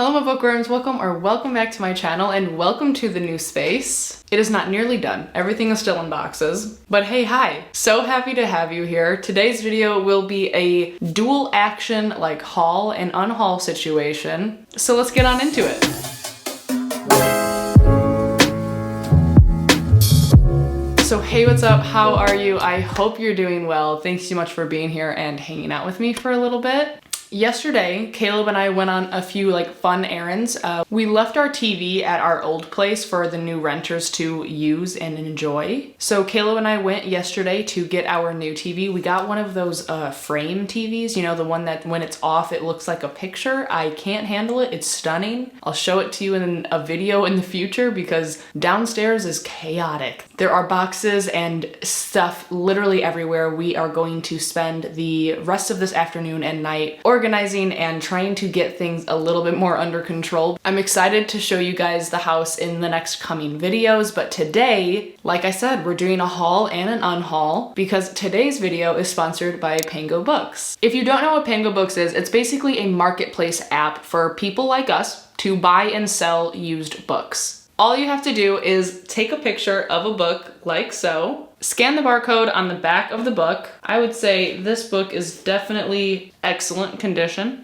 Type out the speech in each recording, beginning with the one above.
Hello my bookworms, welcome back to my channel and welcome to the new space. It is not nearly done. Everything is still in boxes. But hey, hi. So happy to have you here. Today's video will be a dual action like haul and unhaul situation. So let's get on into it. So hey, what's up? How are you? I hope you're doing well. Thanks so much for being here and hanging out with me for a little bit. Yesterday, Caleb and I went on a few fun errands. We left our TV at our old place for the new renters to use and enjoy. So Caleb and I went yesterday to get our new TV. We got one of those frame TVs, you know, the one that when it's off, it looks like a picture. I can't handle it. It's stunning. I'll show it to you in a video in the future because downstairs is chaotic. There are boxes and stuff literally everywhere. We are going to spend the rest of this afternoon and night organizing and trying to get things a little bit more under control. I'm excited to show you guys the house in the next coming videos, but today, like I said, we're doing a haul and an unhaul because today's video is sponsored by PangoBooks. If you don't know what PangoBooks is, it's basically a marketplace app for people like us to buy and sell used books. All you have to do is take a picture of a book like so, scan the barcode on the back of the book. I would say this book is definitely excellent condition.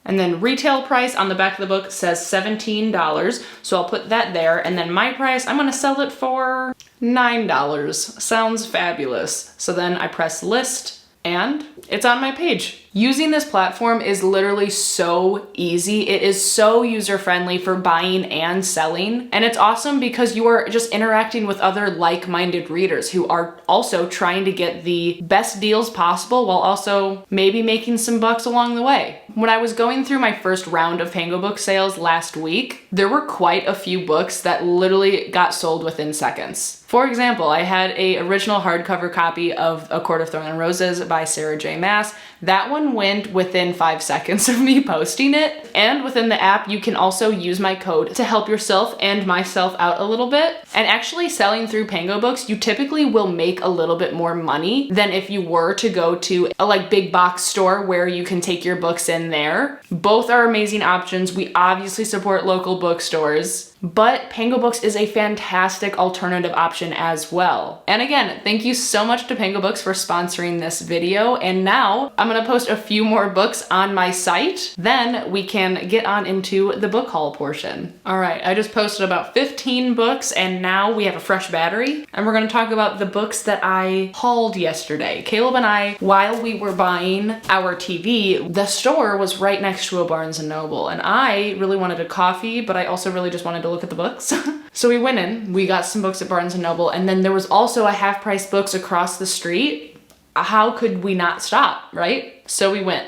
And then retail price on the back of the book says $17. So I'll put that there. And then my price, I'm gonna sell it for $9. Sounds fabulous. So then I press list and it's on my page. Using this platform is literally so easy. It is so user-friendly for buying and selling. And it's awesome because you are just interacting with other like-minded readers who are also trying to get the best deals possible while also maybe making some bucks along the way. When I was going through my first round of PangoBooks sales last week, there were quite a few books that literally got sold within seconds. For example, I had a original hardcover copy of A Court of Thorns and Roses by Sarah J. Maas. That one went within 5 seconds of me posting it. And within the app, you can also use my code to help yourself and myself out a little bit. And actually selling through PangoBooks, you typically will make a little bit more money than if you were to go to a big box store where you can take your books in there. Both are amazing options. We obviously support local bookstores, but PangoBooks is a fantastic alternative option as well. And again, thank you so much to PangoBooks for sponsoring this video. And now I'm gonna post a few more books on my site. Then we can get on into the book haul portion. All right, I just posted about 15 books and now we have a fresh battery. And we're gonna talk about the books that I hauled yesterday. Caleb and I, while we were buying our TV, the store was right next to a Barnes & Noble. And I really wanted a coffee, but I also really just wanted to look at the books. So we went in, we got some books at Barnes & Noble, and then there was also a half-price books across the street. How could we not stop, right? So we went.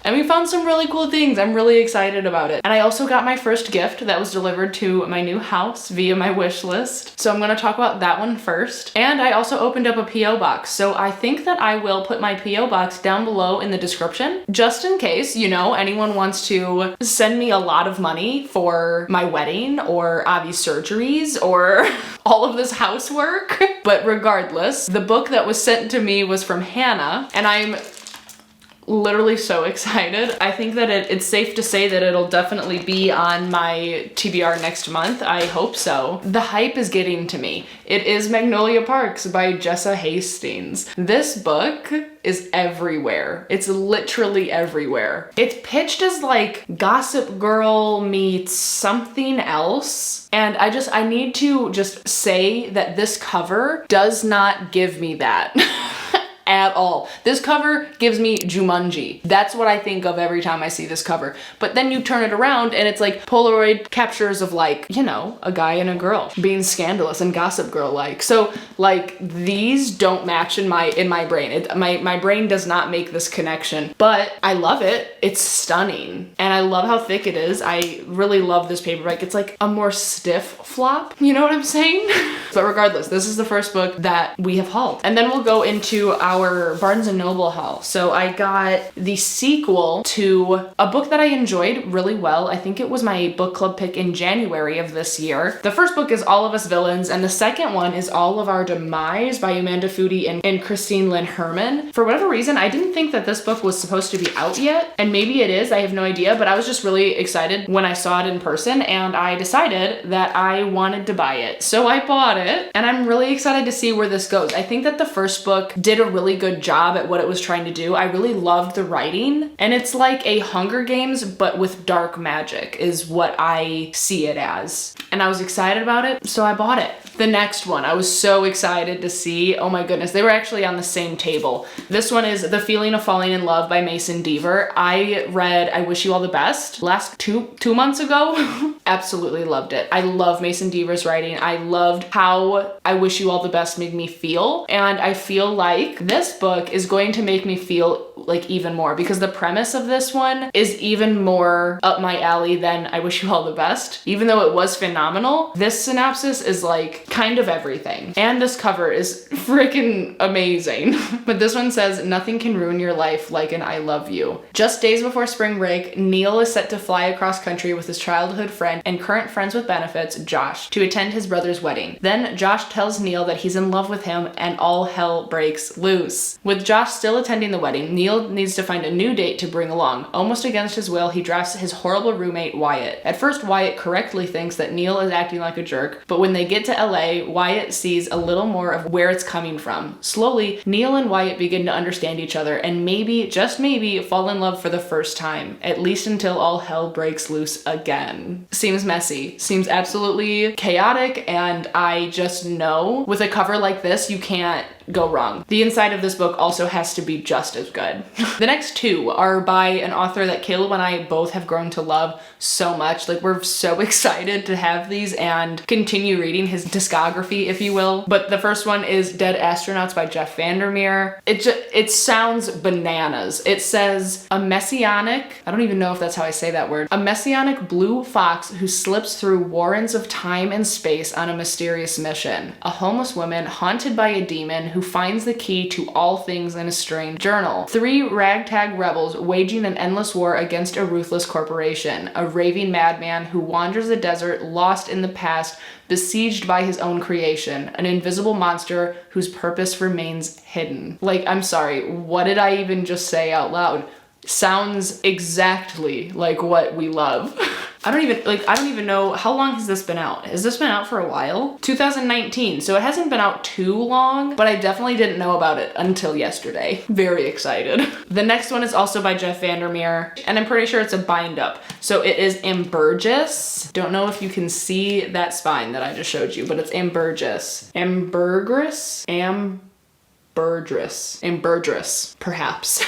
And we found some really cool things. I'm really excited about it. And I also got my first gift that was delivered to my new house via my wish list. So I'm gonna talk about that one first. And I also opened up a P.O. box. So I think that I will put my P.O. box down below in the description, just in case, you know, anyone wants to send me a lot of money for my wedding or Avi's surgeries or all of this housework. But regardless, the book that was sent to me was from Hannah, and I'm literally so excited. I think that it's safe to say that it'll definitely be on my TBR next month. I hope so. The hype is getting to me. It is Magnolia Parks by Jessa Hastings. This book is everywhere. It's literally everywhere. It's pitched as like Gossip Girl meets something else. And I need to just say that this cover does not give me that. At all. This cover gives me Jumanji. That's what I think of every time I see this cover. But then you turn it around and it's like Polaroid captures of you know, a guy and a girl being scandalous and Gossip Girl-like. So these don't match in my brain. My brain does not make this connection, but I love it. It's stunning. And I love how thick it is. I really love this paperback. It's like a more stiff flop. You know what I'm saying? But regardless, this is the first book that we have hauled. And then we'll go into our Barnes & Noble haul. So I got the sequel to a book that I enjoyed really well. I think it was my book club pick in January of this year. The first book is All of Us Villains, and the second one is All of Our Demise by Amanda Foody and Christine Lynn Herman. For whatever reason, I didn't think that this book was supposed to be out yet, and maybe it is, I have no idea, but I was just really excited when I saw it in person, and I decided that I wanted to buy it. So I bought it, and I'm really excited to see where this goes. I think that the first book did a really good job at what it was trying to do. I really loved the writing, and it's like a Hunger Games, but with dark magic is what I see it as. And I was excited about it, so I bought it. The next one, I was so excited to see. Oh my goodness, they were actually on the same table. This one is The Feeling of Falling in Love by Mason Deaver. I read I Wish You All the Best last two months ago. Absolutely loved it. I love Mason Deaver's writing. I loved how I Wish You All the Best made me feel. And I feel like this book is going to make me feel like even more, because the premise of this one is even more up my alley than I Wish You All the Best. Even though it was phenomenal, this synopsis is like kind of everything. And this cover is freaking amazing. But this one says, nothing can ruin your life like an I love you. Just days before spring break, Neil is set to fly across country with his childhood friend and current friends with benefits, Josh, to attend his brother's wedding. Then Josh tells Neil that he's in love with him and all hell breaks loose. With Josh still attending the wedding, Neil needs to find a new date to bring along. Almost against his will, he drafts his horrible roommate, Wyatt. At first, Wyatt correctly thinks that Neil is acting like a jerk, but when they get to LA, Wyatt sees a little more of where it's coming from. Slowly, Neil and Wyatt begin to understand each other and maybe, just maybe, fall in love for the first time, at least until all hell breaks loose again. Seems messy, seems absolutely chaotic, and I just know with a cover like this, you can't go wrong. The inside of this book also has to be just as good. The next two are by an author that Kayla and I both have grown to love so much. Like, we're so excited to have these and continue reading his discography, if you will. But the first one is Dead Astronauts by Jeff Vandermeer. It sounds bananas. It says a messianic, I don't even know if that's how I say that word, a messianic blue fox who slips through warrens of time and space on a mysterious mission. A homeless woman haunted by a demon who finds the key to all things in a strange journal. Three ragtag rebels waging an endless war against a ruthless corporation. A raving madman who wanders the desert, lost in the past, besieged by his own creation. An invisible monster whose purpose remains hidden. Like, I'm sorry, what did I even just say out loud? Sounds exactly like what we love. I don't even know, how long has this been out? Has this been out for a while? 2019, so it hasn't been out too long, but I definitely didn't know about it until yesterday. Very excited. The next one is also by Jeff Vandermeer, and I'm pretty sure it's a bind up. So it is Ambergris. Don't know if you can see that spine that I just showed you, but it's Ambergris. Ambergris, perhaps.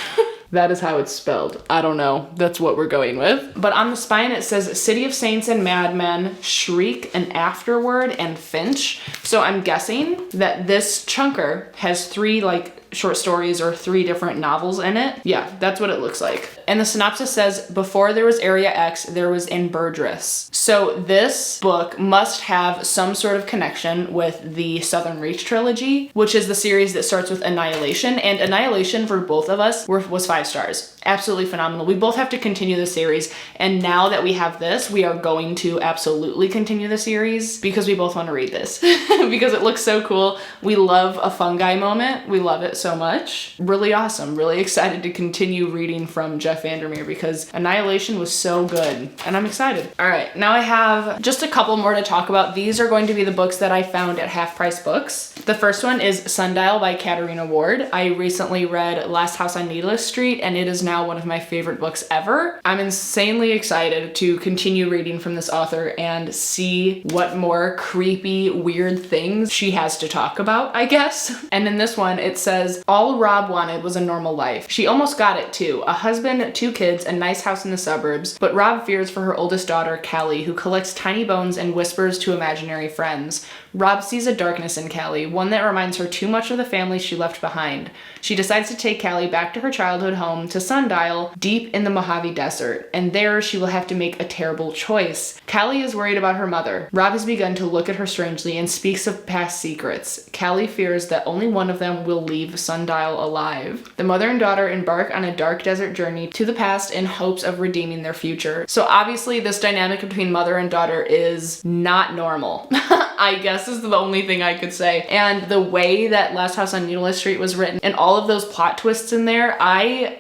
That is how it's spelled. I don't know. That's what we're going with. But on the spine, it says City of Saints and Madmen, Shriek, and Afterward, and Finch. So I'm guessing that this chunker has three short stories or three different novels in it. Yeah, that's what it looks like. And the synopsis says, before there was Area X, there was Ambergris. So this book must have some sort of connection with the Southern Reach trilogy, which is the series that starts with Annihilation. And Annihilation for both of us was 5 stars. Absolutely phenomenal. We both have to continue the series. And now that we have this, we are going to absolutely continue the series because we both want to read this because it looks so cool. We love a fungi moment. We love it so much. Really awesome. Really excited to continue reading from Jeff Vandermeer because Annihilation was so good and I'm excited. All right, now I have just a couple more to talk about. These are going to be the books that I found at Half Price Books. The first one is Sundial by Katarina Ward. I recently read Last House on Needless Street and it is now one of my favorite books ever. I'm insanely excited to continue reading from this author and see what more creepy, weird things she has to talk about, I guess. And in this one, it says, all Rob wanted was a normal life. She almost got it too. A husband, 2 kids, a nice house in the suburbs, but Rob fears for her oldest daughter, Callie, who collects tiny bones and whispers to imaginary friends. Rob sees a darkness in Callie, one that reminds her too much of the family she left behind. She decides to take Callie back to her childhood home to Sundial, deep in the Mojave Desert, and there she will have to make a terrible choice. Callie is worried about her mother. Rob has begun to look at her strangely and speaks of past secrets. Callie fears that only one of them will leave Sundial alive. The mother and daughter embark on a dark desert journey to the past in hopes of redeeming their future. So obviously this dynamic between mother and daughter is not normal. I guess is the only thing I could say. And the way that Last House on Eula Street was written and all of those plot twists in there, I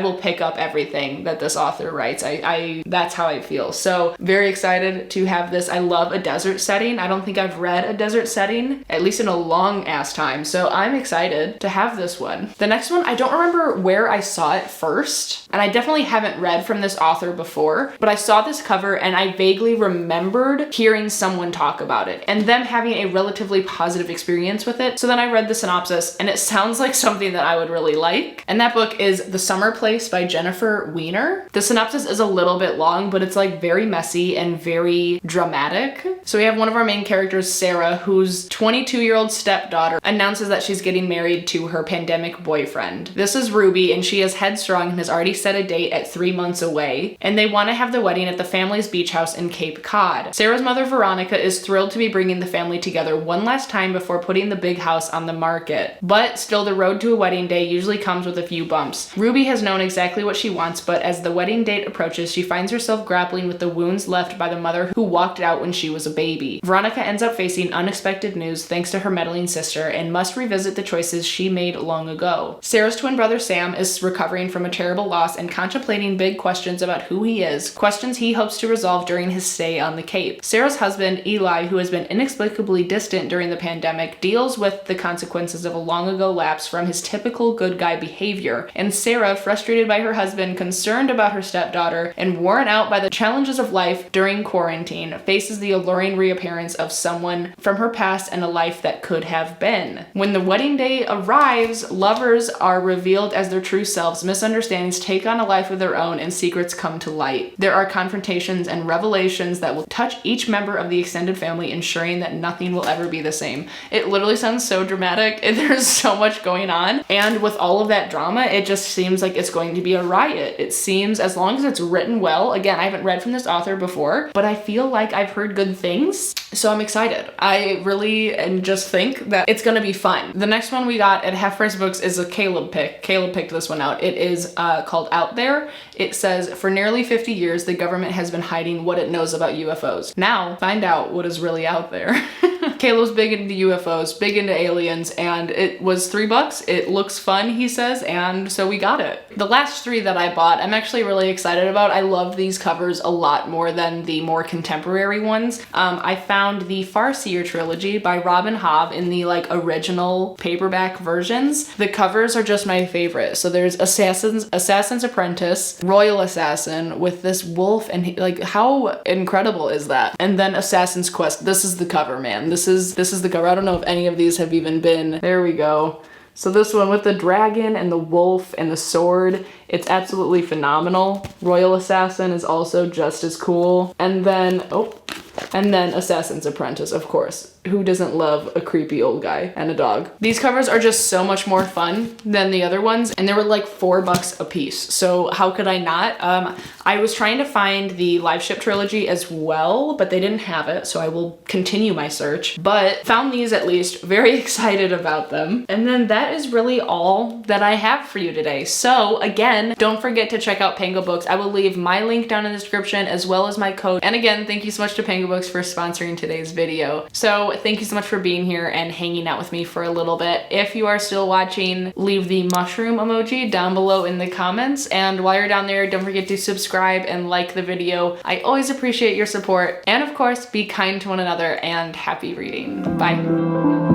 will pick up everything that this author writes. That's how I feel. So very excited to have this. I love a desert setting. I don't think I've read a desert setting, at least in a long ass time. So I'm excited to have this one. The next one, I don't remember where I saw it first, and I definitely haven't read from this author before, but I saw this cover and I vaguely remembered hearing someone talk about it and them having a relatively positive experience with it. So then I read the synopsis and it sounds like something that I would really like. And that book is The Summer Place by Jennifer Weiner. The synopsis is a little bit long, but it's like very messy and very dramatic. So we have one of our main characters, Sarah, whose 22-year-old stepdaughter announces that she's getting married to her pandemic boyfriend. This is Ruby, and she is headstrong and has already set a date at 3 months away, and they want to have the wedding at the family's beach house in Cape Cod. Sarah's mother, Veronica, is thrilled to be bringing the family together one last time before putting the big house on the market. But still, the road to a wedding day usually comes with a few bumps. Ruby has known exactly what she wants, but as the wedding date approaches, she finds herself grappling with the wounds left by the mother who walked out when she was a baby. Veronica ends up facing unexpected news thanks to her meddling sister and must revisit the choices she made long ago. Sarah's twin brother Sam is recovering from a terrible loss and contemplating big questions about who he is, questions he hopes to resolve during his stay on the Cape. Sarah's husband, Eli, who has been inexplicably distant during the pandemic, deals with the consequences of a long ago lapse from his typical good guy behavior, and Sarah, frustrated by her husband, concerned about her stepdaughter, and worn out by the challenges of life during quarantine, faces the alluring reappearance of someone from her past and a life that could have been. When the wedding day arrives, lovers are revealed as their true selves, misunderstandings take on a life of their own, and secrets come to light. There are confrontations and revelations that will touch each member of the extended family, ensuring that nothing will ever be the same. It literally sounds so dramatic, and there's so much going on, and with all of that drama, it just seems like it's going to be a riot. It seems, as long as it's written well, again, I haven't read from this author before, but I feel like I've heard good things, so I'm excited. I really and just think that it's gonna be fun. The next one we got at Half Price Books is a Kayla pick. Kayla picked this one out. It is called Out There. It says, for nearly 50 years, the government has been hiding what it knows about UFOs. Now, find out what is really out there. Kayla's big into UFOs, big into aliens, and it was $3. It looks fun, he says, and so we got it. The last 3 that I bought, I'm actually really excited about. I love these covers a lot more than the more contemporary ones. I found the Farseer trilogy by Robin Hobb in the original paperback versions. The covers are just my favorite. So there's Assassin's Apprentice, Royal Assassin with this wolf, and how incredible is that? And then Assassin's Quest. This is the cover, man. This is the cover. I don't know if any of these have even been. There we go. So this one with the dragon and the wolf and the sword, it's absolutely phenomenal. Royal Assassin is also just as cool. And then Assassin's Apprentice, of course. Who doesn't love a creepy old guy and a dog? These covers are just so much more fun than the other ones, and they were like $4 a piece. So how could I not? I was trying to find the Live Ship trilogy as well, but they didn't have it, so I will continue my search. But found these at least, very excited about them. And then that is really all that I have for you today. So again, don't forget to check out PangoBooks. I will leave my link down in the description as well as my code. And again, thank you so much to PangoBooks for sponsoring today's video. So thank you so much for being here and hanging out with me for a little bit. If you are still watching, leave the mushroom emoji down below in the comments. And while you're down there, don't forget to subscribe and like the video. I always appreciate your support. And of course, be kind to one another and happy reading. Bye.